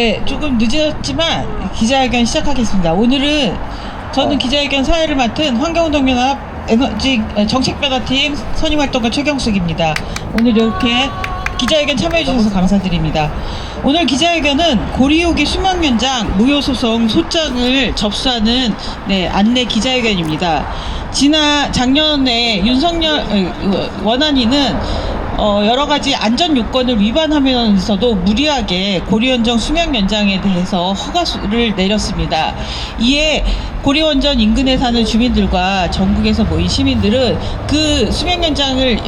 네, 조금 늦었지만 기자회견 시작하겠습니다. 오늘은 저는 기자회견 사회를 맡은 환경운동연합 에너지 정책변화팀 선임활동가 최경숙입니다. 오늘 이렇게 기자회견 참여해주셔서 감사드립니다. 오늘 기자회견은 고리오기 수명연장 무효소송 소장을 접수하는 안내 기자회견입니다. 작년에 윤석열 원안위는 여러 가지 안전 요건을 위반하면서도 무리하게 고리원전 수명 연장에 대해서 허가를 내렸습니다. 이에 고리원전 인근에 사는 주민들과 전국에서 모인 시민들은 그 수명 연장을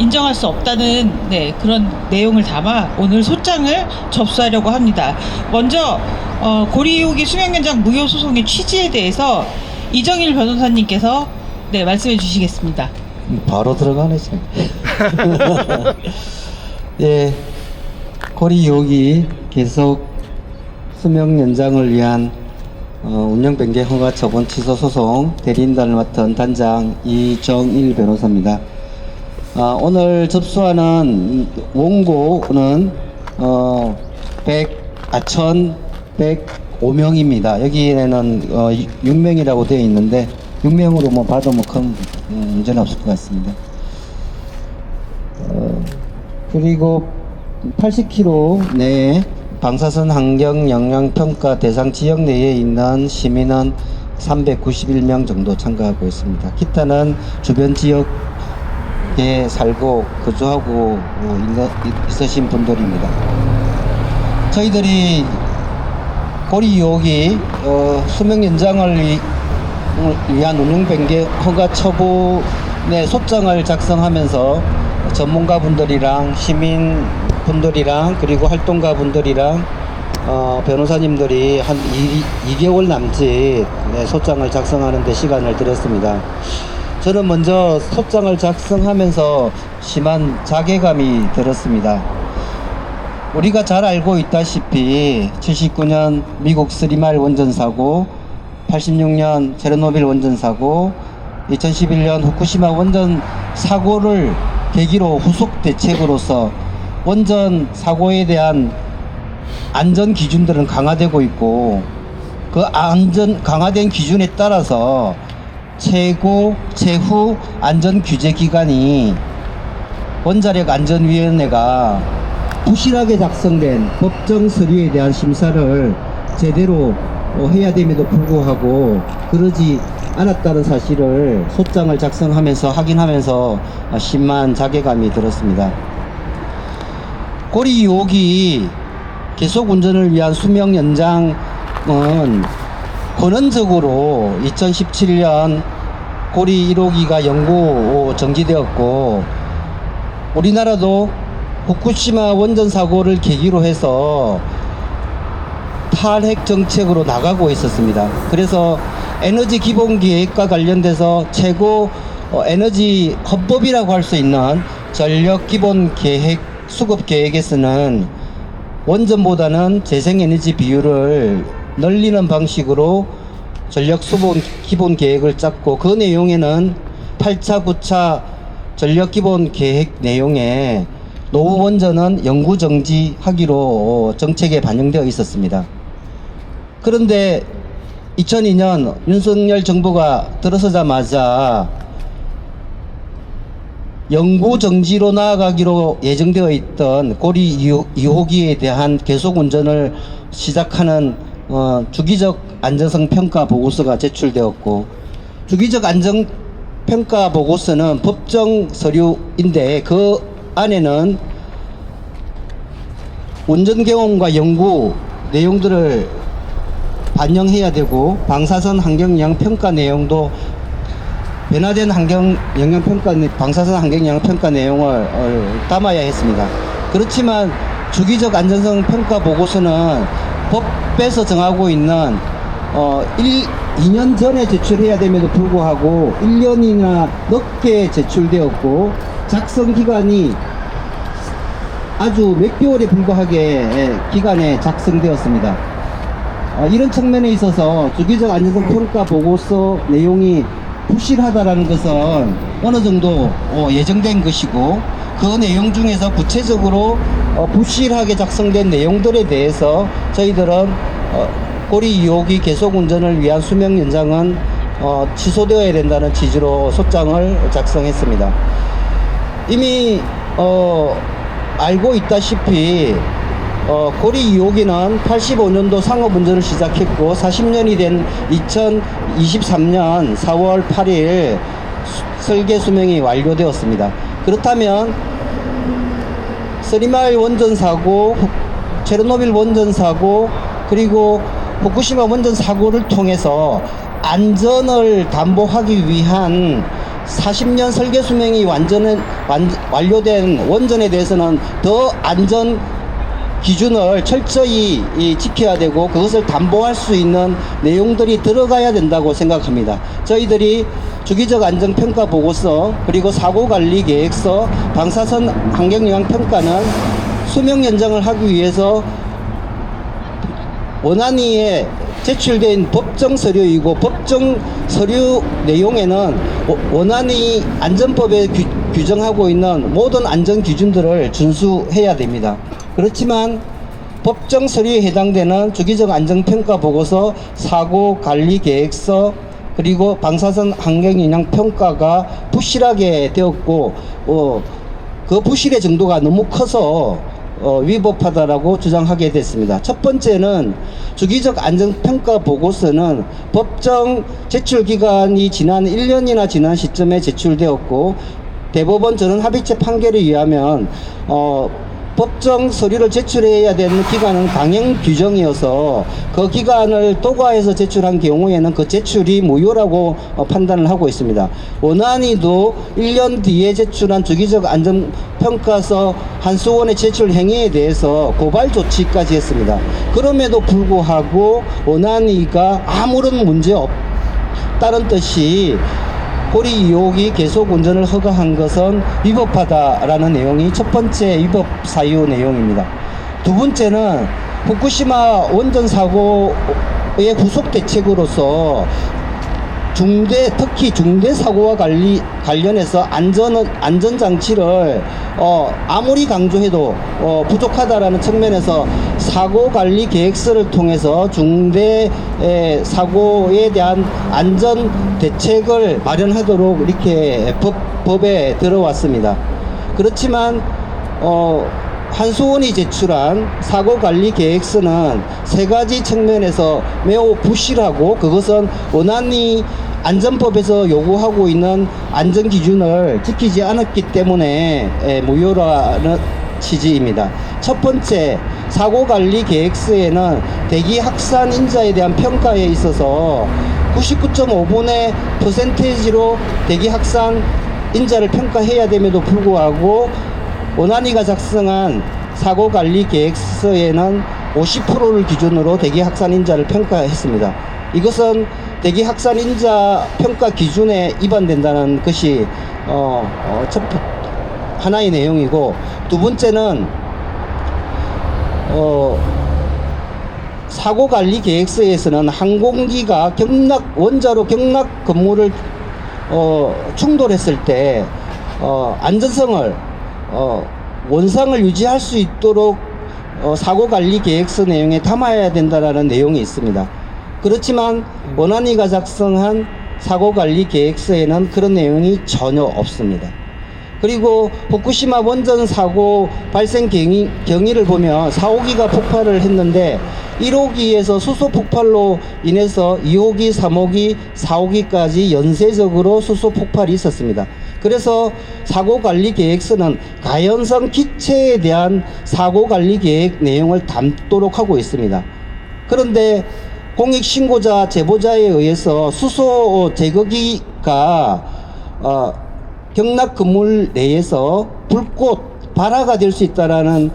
인정할 수 없다는 그런 내용을 담아 오늘 소장을 접수하려고 합니다. 먼저 고리오기 수명 연장 무효 소송의 취지에 대해서 이정일 변호사님께서 말씀해 주시겠습니다. 바로 들어가네. 예, 고리오기 계속 수명 연장을 위한 운영 변경 허가 처분 취소 소송 대리인단을 맡은 단장 이정일 변호사입니다. 오늘 접수하는 원고는 1105명입니다. 여기에는 6명이라고 되어 있는데 6명으로 받으면 큰 문제는 없을 것 같습니다. 그리고 80km 내에 방사선 환경 영향 평가 대상 지역 내에 있는 시민은 391명 정도 참가하고 있습니다. 기타는 주변 지역에 살고 거주하고 있으신 분들입니다. 저희들이 고리 2호기 수명 연장을 위한 운영 변경 허가 처분의 소장을 작성하면서 전문가분들이랑 시민분들이랑 그리고 활동가분들이랑 변호사님들이 한 2개월 남짓 소장을 작성하는 데 시간을 들였습니다. 저는 먼저 소장을 작성하면서 심한 자괴감이 들었습니다. 우리가 잘 알고 있다시피 79년 미국 스리말 원전 사고, 86년 체르노빌 원전 사고, 2011년 후쿠시마 원전 사고를 계기로 후속 대책으로서 원전 사고에 대한 안전 기준들은 강화되고 있고, 그 강화된 기준에 따라서 최후 안전 규제 기관이 원자력 안전위원회가 부실하게 작성된 법정 서류에 대한 심사를 제대로 해야 됨에도 불구하고 그러지 않았다는 사실을 소장을 작성하면서 확인하면서 심한 자괴감이 들었습니다. 고리 2호기 계속 운전을 위한 수명 연장은 권원적으로 2017년 고리 1호기가 영구 정지되었고, 우리나라도 후쿠시마 원전 사고를 계기로 해서 탈핵 정책으로 나가고 있었습니다. 그래서 에너지 기본 계획과 관련돼서 최고 에너지 헌법이라고 할 수 있는 전력 기본 계획 수급 계획에서는 원전보다는 재생에너지 비율을 늘리는 방식으로 전력 수급 기본 계획을 짰고, 그 내용에는 8차 9차 전력 기본 계획 내용에 노후 원전은 영구 정지하기로 정책에 반영되어 있었습니다. 그런데 2002년 윤석열 정부가 들어서자마자 영구 정지로 나아가기로 예정되어 있던 고리 2호기에 대한 계속 운전을 시작하는 주기적 안전성 평가 보고서가 제출되었고, 주기적 안전 평가 보고서는 법정 서류인데 그 안에는 운전 경험과 연구 내용들을 반영해야 되고, 방사선 환경 영향 평가 내용도 변화된 환경 영향 평가, 방사선 환경 영향 평가 내용을 담아야 했습니다. 그렇지만 주기적 안전성 평가 보고서는 법에서 정하고 있는 2년 전에 제출해야 됨에도 불구하고 1년이나 넘게 제출되었고, 작성 기간이 아주 몇 개월에 불과하게 기간에 작성되었습니다. 이런 측면에 있어서 주기적 안전성 평가 보고서 내용이 부실하다라는 것은 어느 정도 예정된 것이고, 그 내용 중에서 구체적으로 부실하게 작성된 내용들에 대해서 저희들은 고리 2호기 계속 운전을 위한 수명 연장은 취소되어야 된다는 취지로 소장을 작성했습니다. 이미 알고 있다시피 고리 2호기는 85년도 상업운전을 시작했고 40년이 된 2023년 4월 8일 설계 수명이 완료되었습니다. 그렇다면 쓰리마일 원전 사고, 체르노빌 원전 사고, 그리고 후쿠시마 원전 사고를 통해서 안전을 담보하기 위한 40년 설계 수명이 완료된 원전에 대해서는 더 안전 기준을 철저히 지켜야 되고 그것을 담보할 수 있는 내용들이 들어가야 된다고 생각합니다. 저희들이 주기적 안전평가 보고서 그리고 사고관리계획서, 방사선 환경영향평가는 수명 연장을 하기 위해서 원안위에 제출된 법정 서류이고 법정 서류 내용에는 원안위 안전법에 규정하고 있는 모든 안전 기준들을 준수해야 됩니다. 그렇지만 법정 서류에 해당되는 주기적 안전평가 보고서, 사고관리계획서, 그리고 방사선 환경영향평가가 부실하게 되었고 그 부실의 정도가 너무 커서 위법하다라고 주장하게 됐습니다. 첫 번째는 주기적 안전평가 보고서는 법정 제출 기간이 지난 1년이나 지난 시점에 제출되었고 대법원 전원합의체 판결에 의하면 법정 서류를 제출해야 되는 기간은 강행 규정이어서 그 기간을 도과해서 제출한 경우에는 그 제출이 무효라고 판단을 하고 있습니다. 원안위도 1년 뒤에 제출한 주기적 안전평가서 한수원의 제출 행위에 대해서 고발 조치까지 했습니다. 그럼에도 불구하고 원안위가 아무런 문제 없다는 뜻이 고리 2호기 계속 운전을 허가한 것은 위법하다라는 내용이 첫 번째 위법 사유 내용입니다. 두 번째는 후쿠시마 원전 사고의 후속 대책으로서 특히 중대 사고와 관련해서 안전장치를 아무리 강조해도 부족하다라는 측면에서 사고관리 계획서를 통해서 중대 사고에 대한 안전 대책을 마련하도록 이렇게 법에 들어왔습니다. 그렇지만 한수원이 제출한 사고관리 계획서는 세 가지 측면에서 매우 부실하고 그것은 원안위 안전법에서 요구하고 있는 안전기준을 지키지 않았기 때문에 무효라는 취지입니다. 첫 번째, 사고관리 계획서에는 대기 확산 인자에 대한 평가에 있어서 99.5분의 퍼센테이지로 대기 확산 인자를 평가해야 됨에도 불구하고 원안위가 작성한 사고관리 계획서에는 50%를 기준으로 대기 확산 인자를 평가했습니다. 이것은 대기 확산 인자 평가 기준에 위반된다는 것이 하나의 내용이고, 두 번째는 사고관리 계획서에서는 항공기가 원자로 경락 근무를 충돌했을 때 안전성을 원상을 유지할 수 있도록 사고관리 계획서 내용에 담아야 된다라는 내용이 있습니다. 그렇지만 원안위가 작성한 사고관리 계획서에는 그런 내용이 전혀 없습니다. 그리고 후쿠시마 원전 사고 발생 경위를 보면 4호기가 폭발을 했는데 1호기에서 수소 폭발로 인해서 2호기, 3호기, 4호기까지 연쇄적으로 수소 폭발이 있었습니다. 그래서 사고관리 계획서는 가연성 기체에 대한 사고관리 계획 내용을 담도록 하고 있습니다. 그런데 공익신고자 제보자에 의해서 수소 제거기가 경락 건물 내에서 불꽃 발화가 될 수 있다라는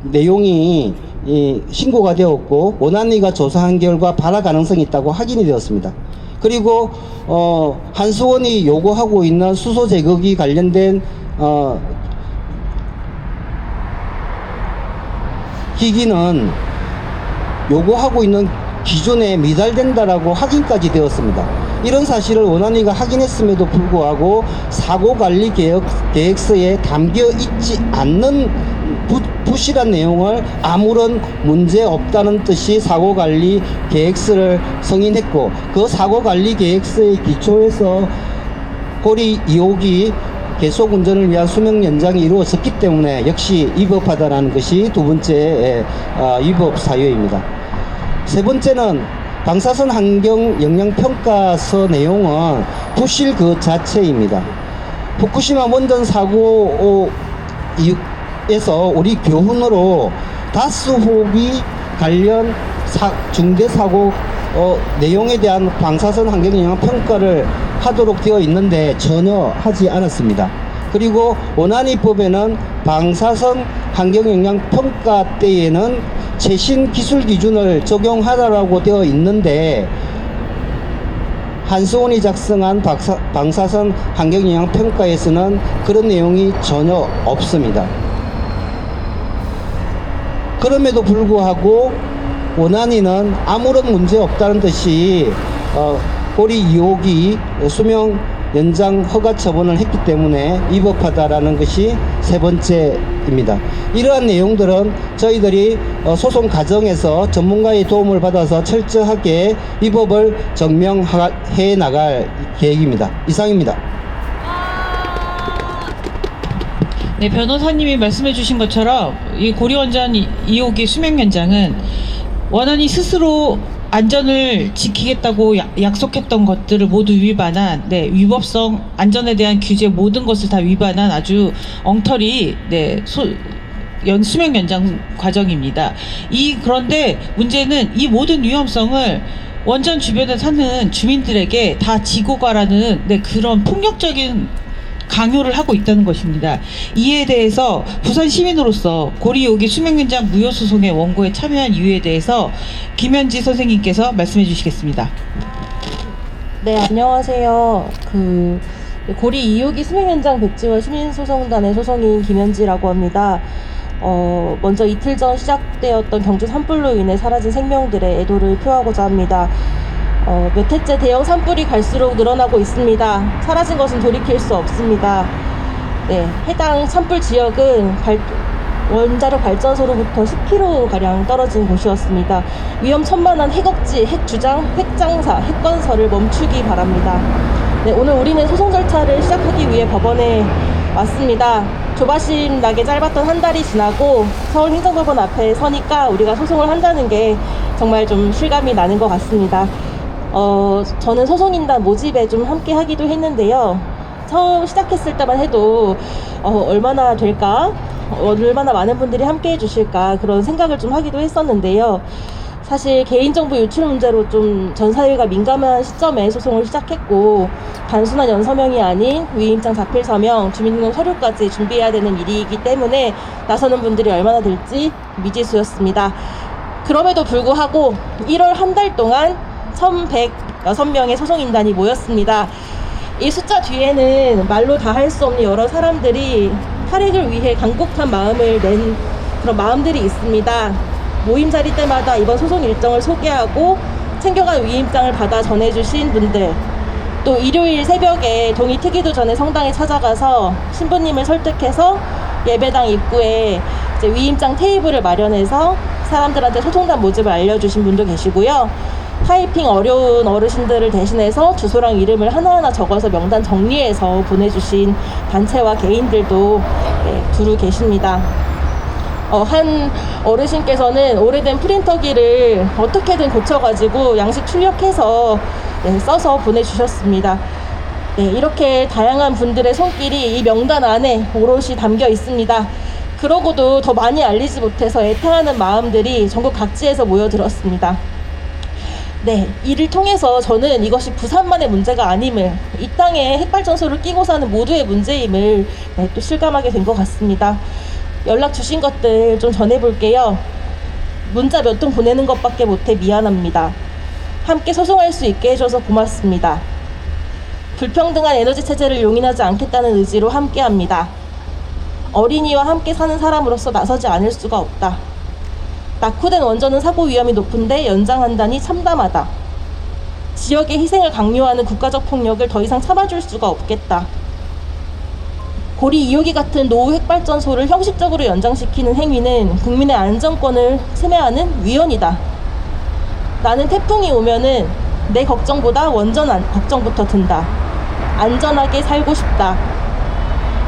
내용이 신고가 되었고 원안위가 조사한 결과 발화 가능성이 있다고 확인이 되었습니다. 그리고 한수원이 요구하고 있는 수소 제거기 관련된 기기는 요구하고 있는 기준에 미달된다라고 확인까지 되었습니다. 이런 사실을 원안위가 확인했음에도 불구하고 사고관리 계획서에 담겨 있지 않는 부실한 내용을 아무런 문제 없다는 뜻이 사고관리 계획서를 승인했고, 그 사고관리 계획서에 기초해서 고리 2호기 계속 운전을 위한 수명 연장이 이루어졌기 때문에 역시 위법하다는 것이 두 번째 위법 사유입니다. 세 번째는 방사선 환경 영향 평가서 내용은 부실 그 자체입니다. 후쿠시마 원전 사고에서 우리 교훈으로 다스 호기 관련 중대 사고 내용에 대한 방사선 환경 영향 평가를 하도록 되어 있는데 전혀 하지 않았습니다. 그리고 원안위법에는 방사선 환경 영향 평가 때에는 최신 기술 기준을 적용하라고 되어 있는데 한수원이 작성한 방사선 환경 영향 평가에서는 그런 내용이 전혀 없습니다. 그럼에도 불구하고 원안위는 아무런 문제 없다는 듯이 고리 2호기 수명 연장 허가 처분을 했기 때문에 위법하다라는 것이 세 번째입니다. 이러한 내용들은 저희들이 소송 과정에서 전문가의 도움을 받아서 철저하게 위법을 증명해 나갈 계획입니다. 이상입니다. 네, 변호사님이 말씀해 주신 것처럼 이 고리원전 2호기 수명 연장은 원안이 스스로 안전을 지키겠다고 약속했던 것들을 모두 위반한, 위법성, 안전에 대한 규제 모든 것을 다 위반한 아주 엉터리, 수명 연장 과정입니다. 그런데 문제는 이 모든 위험성을 원전 주변에 사는 주민들에게 다 지고 가라는 그런 폭력적인 강요를 하고 있다는 것입니다. 이에 대해서 부산 시민으로서 고리 2호기 수명 연장 무효 소송의 원고에 참여한 이유에 대해서 김현지 선생님께서 말씀해 주시겠습니다. 네, 안녕하세요. 고리 2호기 수명 연장 백지원 시민소송단의 소송인 김현지라고 합니다. 먼저 이틀 전 시작되었던 경주 산불로 인해 사라진 생명들의 애도를 표하고자 합니다. 몇 해째 대형 산불이 갈수록 늘어나고 있습니다. 사라진 것은 돌이킬 수 없습니다. 네, 해당 산불 지역은 원자력 발전소로부터 10km가량 떨어진 곳이었습니다. 위험천만한 핵억지, 핵주장, 핵장사, 핵건설을 멈추기 바랍니다. 네, 오늘 우리는 소송 절차를 시작하기 위해 법원에 왔습니다. 조바심 나게 짧았던 한 달이 지나고 서울행정법원 앞에 서니까 우리가 소송을 한다는 게 정말 좀 실감이 나는 것 같습니다. 저는 소송인단 모집에 좀 함께 하기도 했는데요. 처음 시작했을 때만 해도 얼마나 될까? 얼마나 많은 분들이 함께 해주실까? 그런 생각을 좀 하기도 했었는데요. 사실 개인정보 유출 문제로 좀 전 사회가 민감한 시점에 소송을 시작했고, 단순한 연서명이 아닌 위임장 자필 서명, 주민등록 서류까지 준비해야 되는 일이기 때문에 나서는 분들이 얼마나 될지 미지수였습니다. 그럼에도 불구하고 1월 한 달 동안 1106명의 소송인단이 모였습니다. 이 숫자 뒤에는 말로 다 할 수 없는 여러 사람들이 탈핵을 위해 간곡한 마음을 낸 그런 마음들이 있습니다. 모임 자리 때마다 이번 소송 일정을 소개하고 챙겨간 위임장을 받아 전해주신 분들, 또 일요일 새벽에 동의 트기도 전에 성당에 찾아가서 신부님을 설득해서 예배당 입구에 이제 위임장 테이블을 마련해서 사람들한테 소송단 모집을 알려주신 분도 계시고요. 타이핑 어려운 어르신들을 대신해서 주소랑 이름을 하나하나 적어서 명단 정리해서 보내주신 단체와 개인들도 두루 계십니다. 한 어르신께서는 오래된 프린터기를 어떻게든 고쳐가지고 양식 출력해서 써서 보내주셨습니다. 이렇게 다양한 분들의 손길이 이 명단 안에 오롯이 담겨 있습니다. 그러고도 더 많이 알리지 못해서 애타하는 마음들이 전국 각지에서 모여들었습니다. 이를 통해서 저는 이것이 부산만의 문제가 아님을, 이 땅에 핵발전소를 끼고 사는 모두의 문제임을 또 실감하게 된 것 같습니다. 연락 주신 것들 좀 전해볼게요. 문자 몇 통 보내는 것밖에 못해 미안합니다. 함께 소송할 수 있게 해줘서 고맙습니다. 불평등한 에너지 체제를 용인하지 않겠다는 의지로 함께합니다. 어린이와 함께 사는 사람으로서 나서지 않을 수가 없다. 낙후된 원전은 사고 위험이 높은데 연장한다니 참담하다. 지역의 희생을 강요하는 국가적 폭력을 더 이상 참아줄 수가 없겠다. 고리 2호기 같은 노후 핵발전소를 형식적으로 연장시키는 행위는 국민의 안전권을 침해하는 위헌이다. 나는 태풍이 오면은 내 걱정보다 원전 걱정부터 든다. 안전하게 살고 싶다.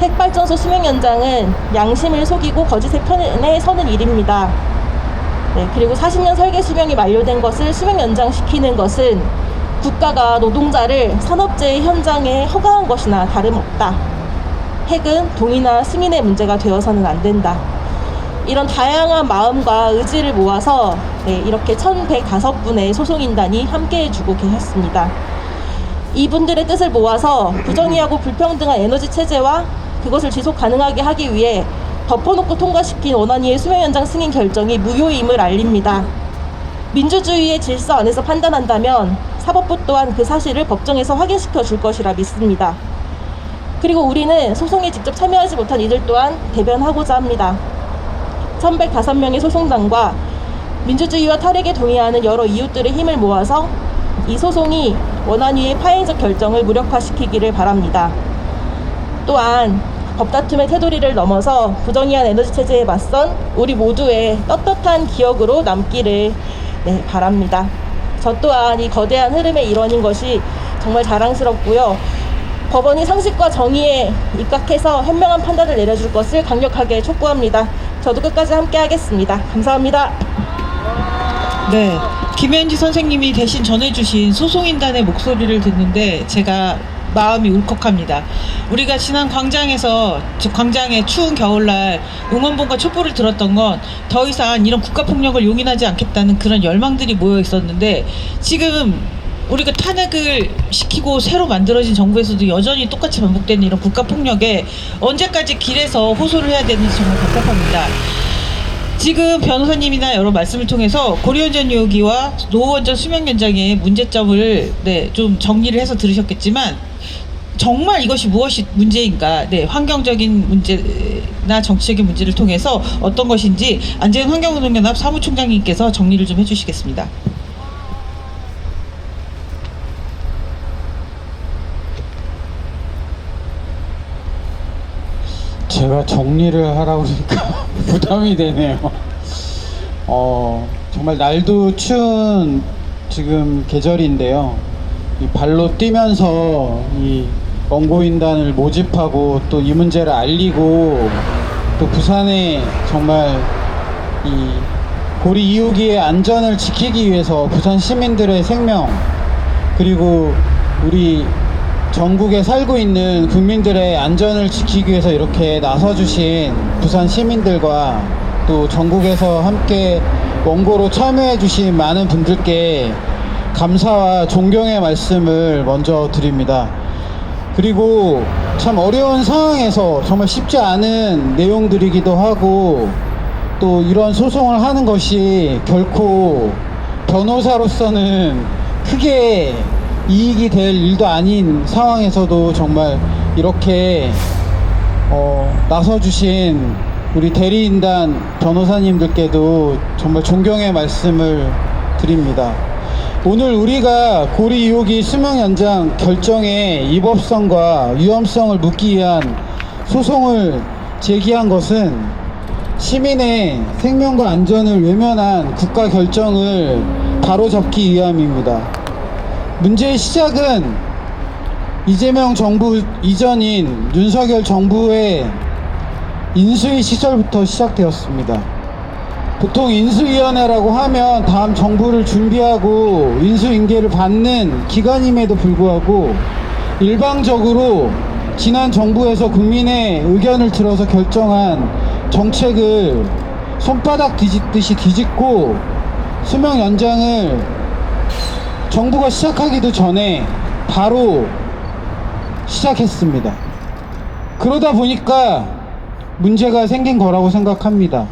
핵발전소 수명 연장은 양심을 속이고 거짓의 편에 서는 일입니다. 네, 그리고 40년 설계 수명이 만료된 것을 수명 연장시키는 것은 국가가 노동자를 산업재해 현장에 허가한 것이나 다름없다. 핵은 동의나 승인의 문제가 되어서는 안 된다. 이런 다양한 마음과 의지를 모아서 이렇게 1105분의 소송인단이 함께해주고 계셨습니다. 이분들의 뜻을 모아서 부정의하고 불평등한 에너지 체제와 그것을 지속 가능하게 하기 위해 덮어놓고 통과시킨 원안위의 수명연장 승인 결정이 무효임을 알립니다. 민주주의의 질서 안에서 판단한다면 사법부 또한 그 사실을 법정에서 확인시켜 줄 것이라 믿습니다. 그리고 우리는 소송에 직접 참여하지 못한 이들 또한 대변하고자 합니다. 1105명의 소송단과 민주주의와 탈핵에 동의하는 여러 이웃들의 힘을 모아서 이 소송이 원안위의 파행적 결정을 무력화시키기를 바랍니다. 또한 법다툼의 테두리를 넘어서 부정의한 에너지 체제에 맞선 우리 모두의 떳떳한 기억으로 남기를 바랍니다. 저 또한 이 거대한 흐름의 일원인 것이 정말 자랑스럽고요. 법원이 상식과 정의에 입각해서 현명한 판단을 내려줄 것을 강력하게 촉구합니다. 저도 끝까지 함께 하겠습니다. 감사합니다. 네, 김현지 선생님이 대신 전해주신 소송인단의 목소리를 듣는데 제가 마음이 울컥합니다. 우리가 지난 광장의 추운 겨울날 응원봉과 촛불을 들었던 건 더 이상 이런 국가폭력을 용인하지 않겠다는 그런 열망들이 모여 있었는데, 지금 우리가 탄핵을 시키고 새로 만들어진 정부에서도 여전히 똑같이 반복되는 이런 국가폭력에 언제까지 길에서 호소를 해야 되는지 정말 답답합니다. 지금 변호사님이나 여러 말씀을 통해서 고리원전 2호기와 노후원전 수명 연장의 문제점을 좀 정리를 해서 들으셨겠지만, 정말 이것이 무엇이 문제인가, 환경적인 문제나 정치적인 문제를 통해서 어떤 것인지 안재현 환경운동연합 사무총장님께서 정리를 좀 해주시겠습니다. 제가 정리를 하라고 그러니까 부담이 되네요. 정말 날도 추운 지금 계절인데요. 이 발로 뛰면서 이 원고인단을 모집하고 또 이 문제를 알리고, 또 부산에 정말 이 고리 2호기의 안전을 지키기 위해서 부산 시민들의 생명, 그리고 우리 전국에 살고 있는 국민들의 안전을 지키기 위해서 이렇게 나서주신 부산 시민들과 또 전국에서 함께 원고로 참여해주신 많은 분들께 감사와 존경의 말씀을 먼저 드립니다. 그리고 참 어려운 상황에서 정말 쉽지 않은 내용들이기도 하고, 또 이런 소송을 하는 것이 결코 변호사로서는 크게 이익이 될 일도 아닌 상황에서도 정말 이렇게 나서주신 우리 대리인단 변호사님들께도 정말 존경의 말씀을 드립니다. 오늘 우리가 고리 2호기 수명 연장 결정의 위법성과 위헌성을 묻기 위한 소송을 제기한 것은 시민의 생명과 안전을 외면한 국가 결정을 바로잡기 위함입니다. 문제의 시작은 이재명 정부 이전인 윤석열 정부의 인수위 시절부터 시작되었습니다. 보통 인수위원회라고 하면 다음 정부를 준비하고 인수인계를 받는 기관임에도 불구하고 일방적으로 지난 정부에서 국민의 의견을 들어서 결정한 정책을 손바닥 뒤집듯이 뒤집고 수명 연장을 정부가 시작하기도 전에 바로 시작했습니다. 그러다 보니까 문제가 생긴 거라고 생각합니다.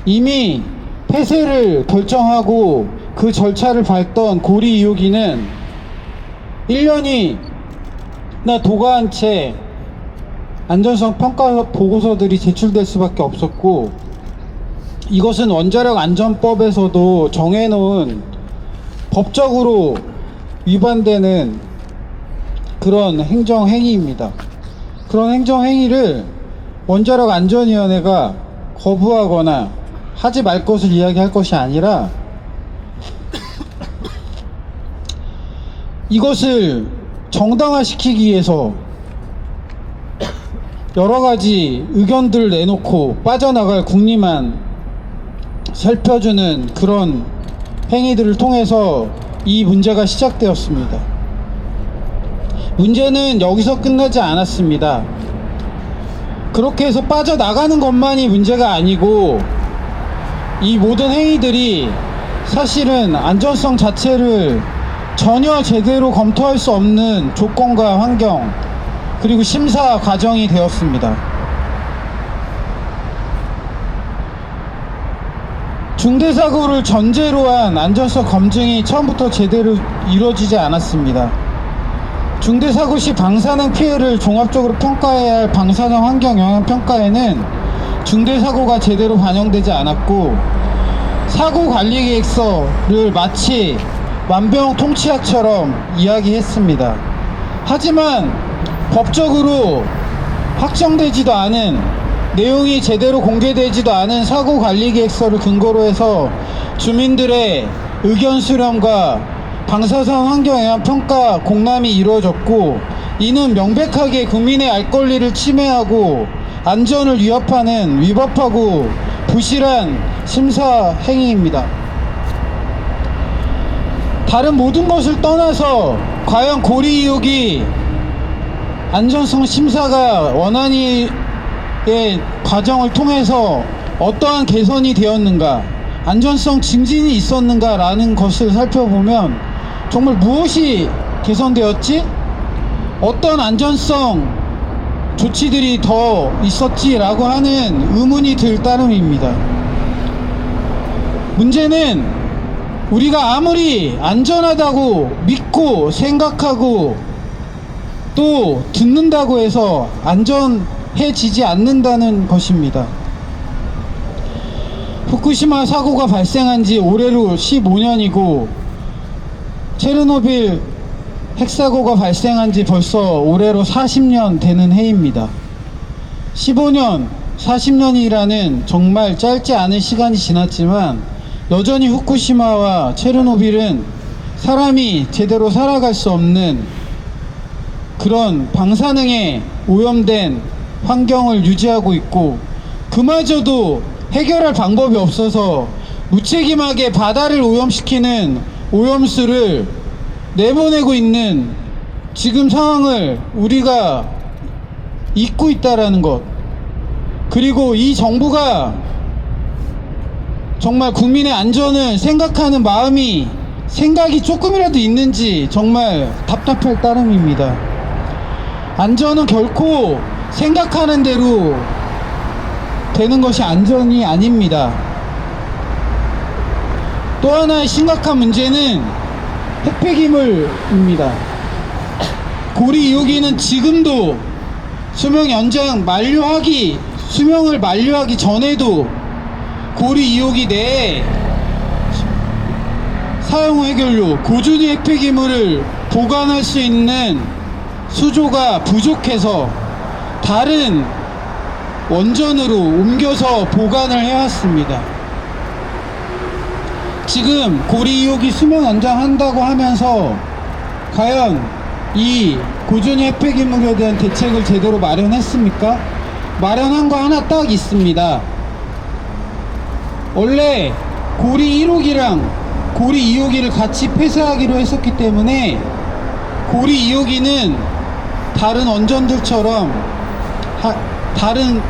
이미 폐쇄를 결정하고 그 절차를 밟던 고리 2호기는 1년이나 도과한 채 안전성 평가 보고서들이 제출될 수밖에 없었고, 이것은 원자력 안전법에서도 정해놓은 법적으로 위반되는 그런 행정행위입니다. 그런 행정행위를 원자력 안전위원회가 거부하거나 하지 말 것을 이야기할 것이 아니라 이것을 정당화시키기 위해서 여러 가지 의견들을 내놓고 빠져나갈 국리만 살펴주는 그런 행위들을 통해서 이 문제가 시작되었습니다. 문제는 여기서 끝나지 않았습니다. 그렇게 해서 빠져나가는 것만이 문제가 아니고 이 모든 행위들이 사실은 안전성 자체를 전혀 제대로 검토할 수 없는 조건과 환경 그리고 심사 과정이 되었습니다. 중대사고를 전제로 한 안전성 검증이 처음부터 제대로 이루어지지 않았습니다. 중대사고 시 방사능 피해를 종합적으로 평가해야 할 방사능 환경 영향 평가에는 중대사고가 제대로 반영되지 않았고 사고관리계획서를 마치 만병 통치약처럼 이야기했습니다. 하지만 법적으로 확정되지도 않은 내용이 제대로 공개되지도 않은 사고관리계획서를 근거로 해서 주민들의 의견 수렴과 방사선 환경영향 평가 공람이 이루어졌고 이는 명백하게 국민의 알 권리를 침해하고 안전을 위협하는 위법하고 부실한 심사 행위입니다. 다른 모든 것을 떠나서 과연 고리 2호기 안전성 심사가 원안위의 과정을 통해서 어떠한 개선이 되었는가, 안전성 증진이 있었는가 라는 것을 살펴보면 정말 무엇이 개선되었지? 어떤 안전성 조치들이 더 있었지라고 하는 의문이 들 따름입니다. 문제는 우리가 아무리 안전하다고 믿고 생각하고 또 듣는다고 해서 안전해지지 않는다는 것입니다. 후쿠시마 사고가 발생한 지 올해로 15년이고 체르노빌 핵사고가 발생한 지 벌써 올해로 40년 되는 해입니다. 15년, 40년이라는 정말 짧지 않은 시간이 지났지만 여전히 후쿠시마와 체르노빌은 사람이 제대로 살아갈 수 없는 그런 방사능에 오염된 환경을 유지하고 있고 그마저도 해결할 방법이 없어서 무책임하게 바다를 오염시키는 오염수를 내보내고 있는 지금 상황을 우리가 잊고 있다라는 것, 그리고 이 정부가 정말 국민의 안전을 생각하는 생각이 조금이라도 있는지 정말 답답할 따름입니다. 안전은 결코 생각하는 대로 되는 것이 안전이 아닙니다. 또 하나의 심각한 문제는 핵폐기물입니다. 고리 2호기는 지금도 수명을 만료하기 전에도 고리 2호기 내에 사용 해결료, 고준위 핵폐기물을 보관할 수 있는 수조가 부족해서 다른 원전으로 옮겨서 보관을 해왔습니다. 지금 고리 2호기 수명 연장한다고 하면서 과연 이 고준위 핵폐기물에 대한 대책을 제대로 마련했습니까? 마련한 거 하나 딱 있습니다. 원래 고리 1호기랑 고리 2호기를 같이 폐쇄하기로 했었기 때문에 고리 2호기는 다른 원전들처럼 다른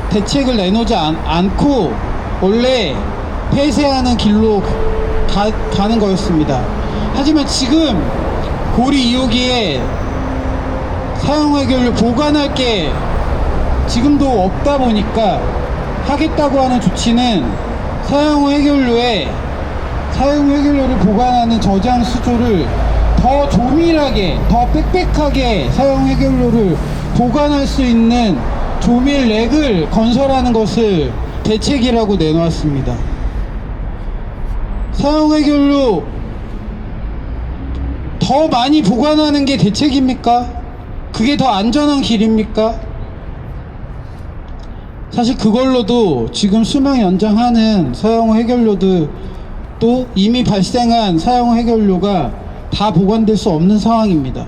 대책을 내놓지 않고 원래 폐쇄하는 길로 가는 거였습니다. 하지만 지금 고리 2호기에 사용해결료 보관할 게 지금도 없다 보니까 하겠다고 하는 조치는 사용해결료를 보관하는 저장 수조를 더 조밀하게, 더 빽빽하게 사용해결료를 보관할 수 있는 조밀 렉을 건설하는 것을 대책이라고 내놓았습니다. 사용해결료 더 더 많이 보관하는 게 대책입니까? 그게 더 안전한 길입니까? 사실 그걸로도 지금 수명 연장하는 사용 해결료도 또 이미 발생한 사용 해결료가 다 보관될 수 없는 상황입니다.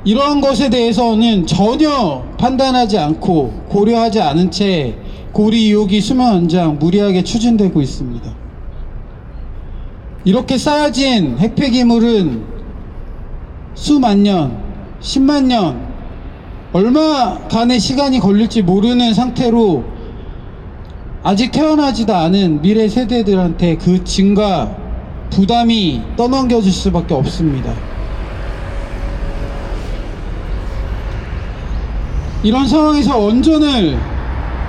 이러한 것에 대해서는 전혀 판단하지 않고 고려하지 않은 채 고리 2호기 수명 연장 무리하게 추진되고 있습니다. 이렇게 쌓여진 핵폐기물은 수만 년, 10만 년, 얼마간의 시간이 걸릴지 모르는 상태로 아직 태어나지도 않은 미래 세대들한테 그 짐과 부담이 떠넘겨질 수밖에 없습니다. 이런 상황에서 원전을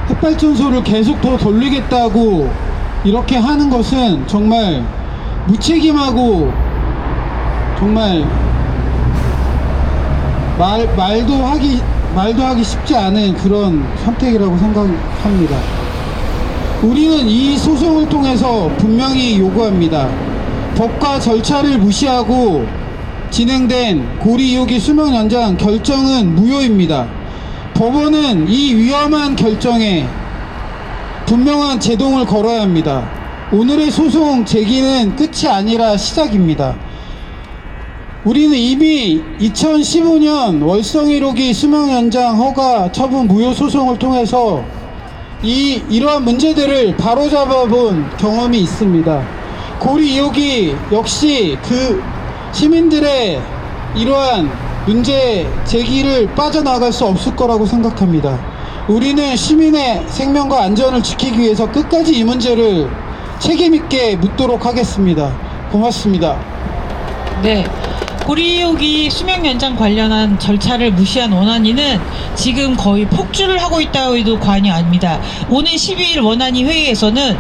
핵발전소를 계속 더 돌리겠다고 이렇게 하는 것은 정말 무책임하고 정말 말도 하기 쉽지 않은 그런 선택이라고 생각합니다. 우리는 이 소송을 통해서 분명히 요구합니다. 법과 절차를 무시하고 진행된 고리 2호기 수명 연장 결정은 무효입니다. 법원은 이 위험한 결정에 분명한 제동을 걸어야 합니다. 오늘의 소송 제기는 끝이 아니라 시작입니다. 우리는 이미 2015년 월성 1호기 수명 연장 허가 처분 무효 소송을 통해서 이러한 문제들을 바로잡아본 경험이 있습니다. 고리 2호기 역시 그 시민들의 이러한 문제 제기를 빠져나갈 수 없을 거라고 생각합니다. 우리는 시민의 생명과 안전을 지키기 위해서 끝까지 이 문제를 책임있게 묻도록 하겠습니다. 고맙습니다. 네. 고리 2호기 수명 연장 관련한 절차를 무시한 원안위는 지금 거의 폭주를 하고 있다고 해도 과언이 아닙니다. 오는 12일 원안위 회의에서는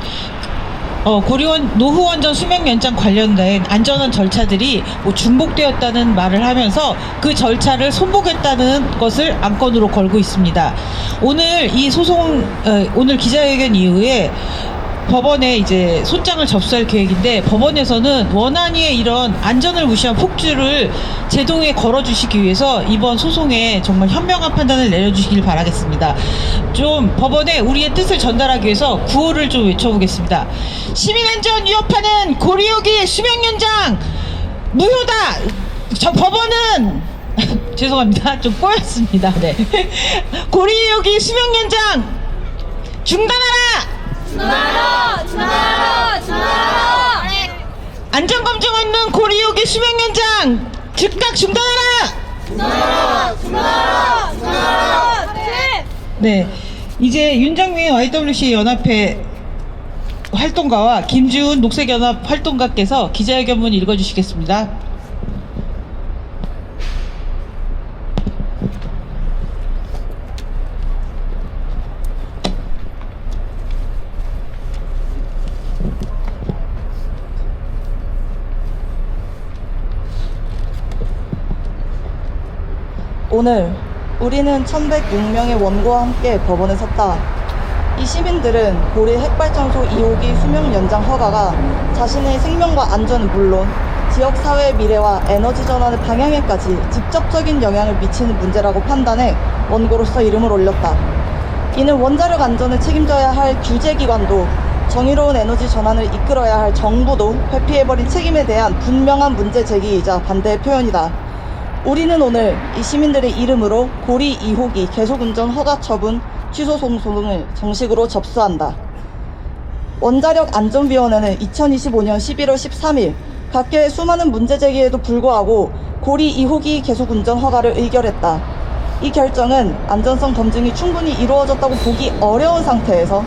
고리원 노후 원전 수명 연장 관련된 안전한 절차들이 중복되었다는 말을 하면서 그 절차를 손보겠다는 것을 안건으로 걸고 있습니다. 오늘 이 오늘 기자회견 이후에 법원에 이제 소장을 접수할 계획인데, 법원에서는 원안위의 이런 안전을 무시한 폭주를 제동에 걸어주시기 위해서 이번 소송에 정말 현명한 판단을 내려주시길 바라겠습니다. 좀 법원에 우리의 뜻을 전달하기 위해서 구호를 좀 외쳐보겠습니다. 시민안전 위협하는 고리 2호기 수명 연장 무효다. 저 법원은 죄송합니다. 좀 꼬였습니다. 네. 고리 2호기 수명 연장 중단하라. 안전검증 없는 고리 2호기 수명 연장 즉각 중단하라. 네, 이제 윤정민 YWC 연합회 활동가와 김주훈 녹색연합 활동가께서 기자회견문 읽어주시겠습니다. 오늘 우리는 1106명의 원고와 함께 법원에 섰다. 이 시민들은 고리 핵발전소 2호기 수명 연장 허가가 자신의 생명과 안전은 물론 지역사회의 미래와 에너지 전환의 방향에까지 직접적인 영향을 미치는 문제라고 판단해 원고로서 이름을 올렸다. 이는 원자력 안전을 책임져야 할 규제기관도 정의로운 에너지 전환을 이끌어야 할 정부도 회피해버린 책임에 대한 분명한 문제 제기이자 반대의 표현이다. 우리는 오늘 이 시민들의 이름으로 고리 2호기 계속운전 허가 처분 취소 소송을 정식으로 접수한다. 원자력안전위원회는 2025년 11월 13일 각계의 수많은 문제 제기에도 불구하고 고리 2호기 계속운전 허가를 의결했다. 이 결정은 안전성 검증이 충분히 이루어졌다고 보기 어려운 상태에서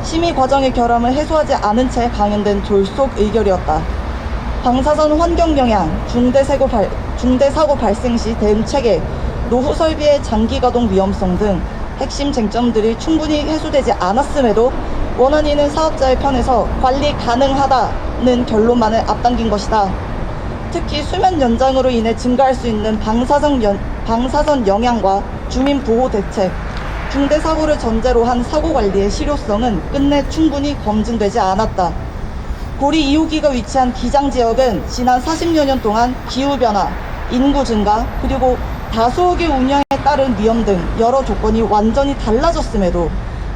심의 과정의 결함을 해소하지 않은 채 강연된 졸속 의결이었다. 방사선 환경 영향, 중대 사고 발생 시 대응 체계, 노후 설비의 장기 가동 위험성 등 핵심 쟁점들이 충분히 해소되지 않았음에도 원안위는 사업자의 편에서 관리 가능하다는 결론만을 앞당긴 것이다. 특히 수면 연장으로 인해 증가할 수 있는 방사선 영향과 주민 보호 대책, 중대 사고를 전제로 한 사고 관리의 실효성은 끝내 충분히 검증되지 않았다. 고리 2호기가 위치한 기장 지역은 지난 40여 년 동안 기후변화, 인구 증가, 그리고 다수호기 운영에 따른 위험 등 여러 조건이 완전히 달라졌음에도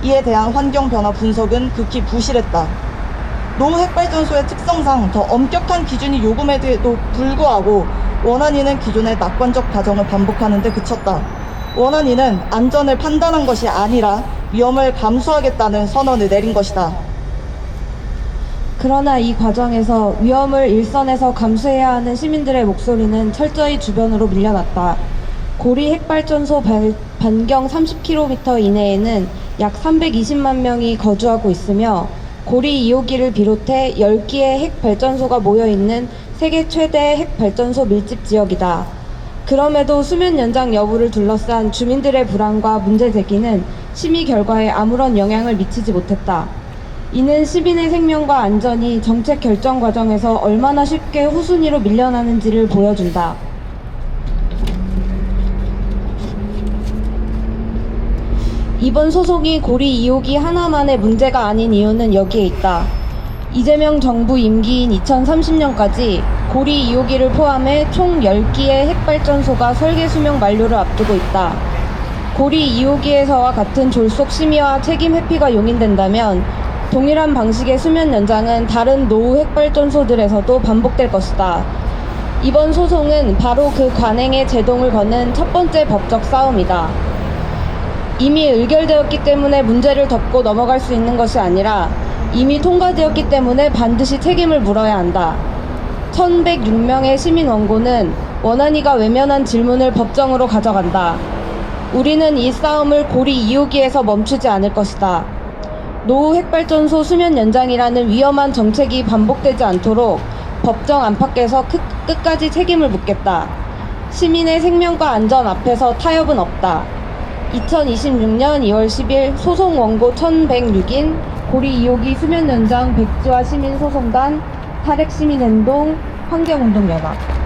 이에 대한 환경 변화 분석은 극히 부실했다. 노후 핵발전소의 특성상 더 엄격한 기준이 요구에도 불구하고 원안위는 기존의 낙관적 과정을 반복하는 데 그쳤다. 원안위는 안전을 판단한 것이 아니라 위험을 감수하겠다는 선언을 내린 것이다. 그러나 이 과정에서 위험을 일선에서 감수해야 하는 시민들의 목소리는 철저히 주변으로 밀려났다. 고리 핵발전소 반경 30km 이내에는 약 320만 명이 거주하고 있으며 고리 2호기를 비롯해 10기의 핵발전소가 모여있는 세계 최대 핵발전소 밀집 지역이다. 그럼에도 수면 연장 여부를 둘러싼 주민들의 불안과 문제 제기는 심의 결과에 아무런 영향을 미치지 못했다. 이는 시민의 생명과 안전이 정책 결정 과정에서 얼마나 쉽게 후순위로 밀려나는지를 보여준다. 이번 소송이 고리 2호기 하나만의 문제가 아닌 이유는 여기에 있다. 이재명 정부 임기인 2030년까지 고리 2호기를 포함해 총 10기의 핵발전소가 설계 수명 만료를 앞두고 있다. 고리 2호기에서와 같은 졸속 심의와 책임 회피가 용인된다면 동일한 방식의 수면 연장은 다른 노후 핵발전소들에서도 반복될 것이다. 이번 소송은 바로 그 관행에 제동을 거는 첫 번째 법적 싸움이다. 이미 의결되었기 때문에 문제를 덮고 넘어갈 수 있는 것이 아니라 이미 통과되었기 때문에 반드시 책임을 물어야 한다. 1106명의 시민 원고는 원안위가 외면한 질문을 법정으로 가져간다. 우리는 이 싸움을 고리 2호기에서 멈추지 않을 것이다. 노후 핵발전소 수면 연장이라는 위험한 정책이 반복되지 않도록 법정 안팎에서 끝까지 책임을 묻겠다. 시민의 생명과 안전 앞에서 타협은 없다. 2026년 2월 10일 소송 원고 1106인 고리 2호기 수면 연장 백지화 시민소송단, 탈핵시민행동, 환경운동연합.